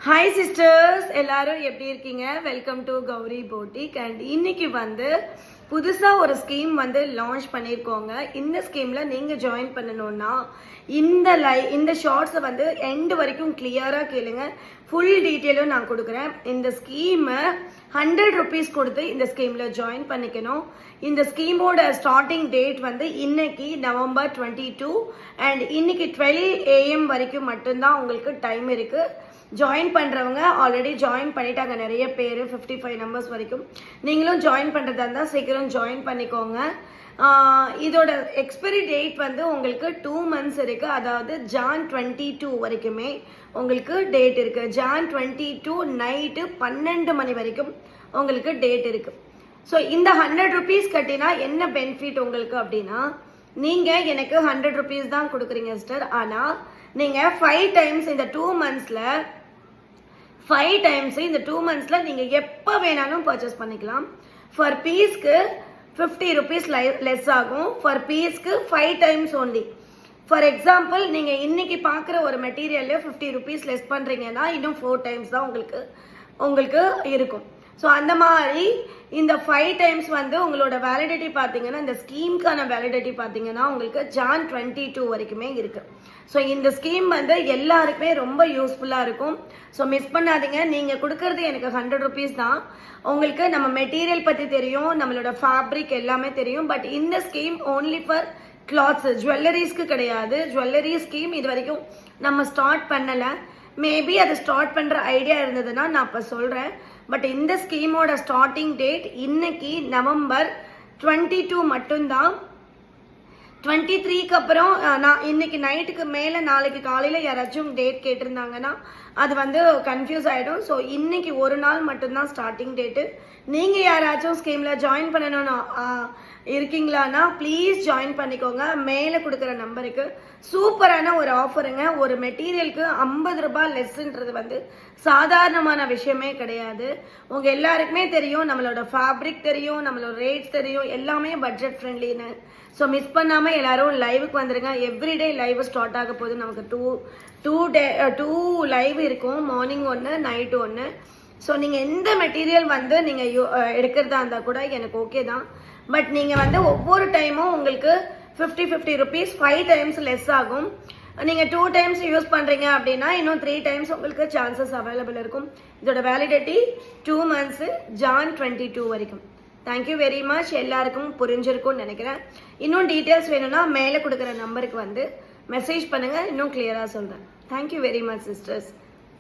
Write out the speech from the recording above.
Hi sisters, எல்லாரும் எப்படி இருக்கீங்க? Welcome to Gowri boutique. And இன்னைக்கு புதுசாக ஒரு ஸ்கீம் லான்ச் பண்ணியிருக்கோங்க. இந்த ஸ்கீமில் நீங்கள் ஜாயின் பண்ணணும்னா இந்த ஷார்ட்ஸை எண்டு வரைக்கும் கிளியராக கேளுங்க. ஃபுல் டீட்டெயிலும் நான் கொடுக்குறேன். இந்த ஸ்கீமை 100 rupees கொடுத்து இந்த ஸ்கீமில் ஜாயின் பண்ணிக்கணும். இந்த ஸ்கீமோட ஸ்டார்டிங் டேட் இன்னைக்கு November 22 அண்ட் இன்னைக்கு 12 AM வரைக்கும் மட்டும்தான் உங்களுக்கு டைம் இருக்குது. ஜாயின் பண்ணுறவங்க ஆல்ரெடி ஜாயின் பண்ணிட்டாங்க நிறைய பேர், 55 numbers வரைக்கும். நீங்களும் ஜாயின் பண்ணுறதா இருந்தால் சீக்கிரம் ஜாயின் பண்ணிக்கோங்க. இதோட எக்ஸ்பைரி டேட் உங்களுக்கு 2 months இருக்குது. அதாவது Jan 22 வரைக்குமே உங்களுக்கு டேட் இருக்குது. Jan 22 நைட்டு 12 மணி வரைக்கும் உங்களுக்கு டேட் இருக்குது. ஸோ இந்த 100 rupees கட்டினா என்ன பெனிஃபிட் உங்களுக்கு அப்படின்னா, நீங்கள் எனக்கு 100 rupees தான் கொடுக்குறீங்க சிஸ்டர். ஆனால் நீங்கள் 5 times இந்த 2 monthsல 5 times இந்த 2 monthsல நீங்கள் எப்போ வேணாலும் பர்ச்சேஸ் பண்ணிக்கலாம். ஃபார் பீஸ்க்கு 50 rupees லெஸ் ஆகும். ஃபார் பீஸ்க்கு 5 times only. ஃபார் எக்ஸாம்பிள், நீங்கள் இன்னைக்கு பார்க்குற ஒரு மெட்டீரியல்ல 50 rupees லெஸ் பண்ணுறீங்கன்னா இன்னும் 4 times தான் உங்களுக்கு இருக்கும். ஸோ அந்த மாதிரி இந்த 5 times உங்களோட வேலிடிட்டி பார்த்தீங்கன்னா, இந்த ஸ்கீம்க்கான வேலிடிட்டி பார்த்தீங்கன்னா உங்களுக்கு Jan 22 வரைக்குமே இருக்கு. ஸோ இந்த ஸ்கீம் எல்லாருக்குமே ரொம்ப யூஸ்ஃபுல்லாக இருக்கும். ஸோ மிஸ் பண்ணாதீங்க. நீங்கள் கொடுக்கறது எனக்கு 100 rupees தான். உங்களுக்கு நம்ம மெட்டீரியல் பற்றி தெரியும், நம்மளோட ஃபேப்ரிக் எல்லாமே தெரியும். பட் இந்த ஸ்கீம் ஓன்லி ஃபார் கிளாத்ஸ், ஜுவல்லரிஸ்க்கு கிடையாது. ஜுவல்லரி ஸ்கீம் இது வரைக்கும் நம்ம ஸ்டார்ட் பண்ணலை. மேபி அதை ஸ்டார்ட் பண்ணுற ஐடியா இருந்ததுன்னா நான் இப்போ சொல்கிறேன். பட் இந்த ஸ்கீமோட ஸ்டார்டிங் டேட் இன்னைக்கு November 22 மட்டும்தான். 23க்கு அப்புறம் நான் இன்னைக்கு நைட்டுக்கு மேலே நாளைக்கு காலையில் யாராச்சும் டேட் கேட்டிருந்தாங்கன்னா அது கன்ஃபியூஸ் ஆகிடும். ஸோ இன்னைக்கு ஒரு நாள் மட்டும்தான் ஸ்டார்டிங் டேட்டு. நீங்கள் யாராச்சும் ஸ்கீமில் ஜாயின் பண்ணணும்னு இருக்கீங்களான்னா ப்ளீஸ் ஜாயின் பண்ணிக்கோங்க. மேலே கொடுக்குற நம்பருக்கு சூப்பரான ஒரு ஆஃபருங்க. ஒரு மெட்டீரியலுக்கு 50 ரூபாய் லெஸ்ன்றது சாதாரணமான விஷயமே கிடையாது. உங்கள் எல்லாருக்குமே தெரியும், நம்மளோட ஃபேப்ரிக் தெரியும், நம்மளோட ரேட்ஸ் தெரியும், எல்லாமே பட்ஜெட் ஃப்ரெண்ட்லின்னு. ஸோ மிஸ் பண்ணாமல் எல்லாரும் லைவுக்கு வந்துடுங்க. எவ்ரிடே லைவ் ஸ்டார்ட் ஆக போது. நமக்கு டூ லைவ் இருக்கும், மார்னிங் ஒன்று, நைட்டு ஒன்று. ஸோ நீங்கள் எந்த மெட்டீரியல் நீங்கள் எடுக்கிறதா இருந்தால் கூட எனக்கு ஓகே தான். பட் நீங்கள் ஒவ்வொரு டைமும் உங்களுக்கு 50 rupees 5 times லெஸ் ஆகும். நீங்கள் 2 times யூஸ் பண்ணுறீங்க அப்படின்னா இன்னும் 3 times உங்களுக்கு சான்சஸ் அவைலபிள் இருக்கும். இதோட வேலிடிட்டி 2 months, Jan 22 வரைக்கும். Thank you very much. எல்லாருக்கும் புரிஞ்சிருக்கும்னு நினைக்கிறேன். இன்னும் டீட்டெயில்ஸ் வேணும்னா மேலே கொடுக்குற நம்பருக்கு மெசேஜ் பண்ணுங்கள். இன்னும் கிளியராக சொல்கிறேன். Thank you very much sisters.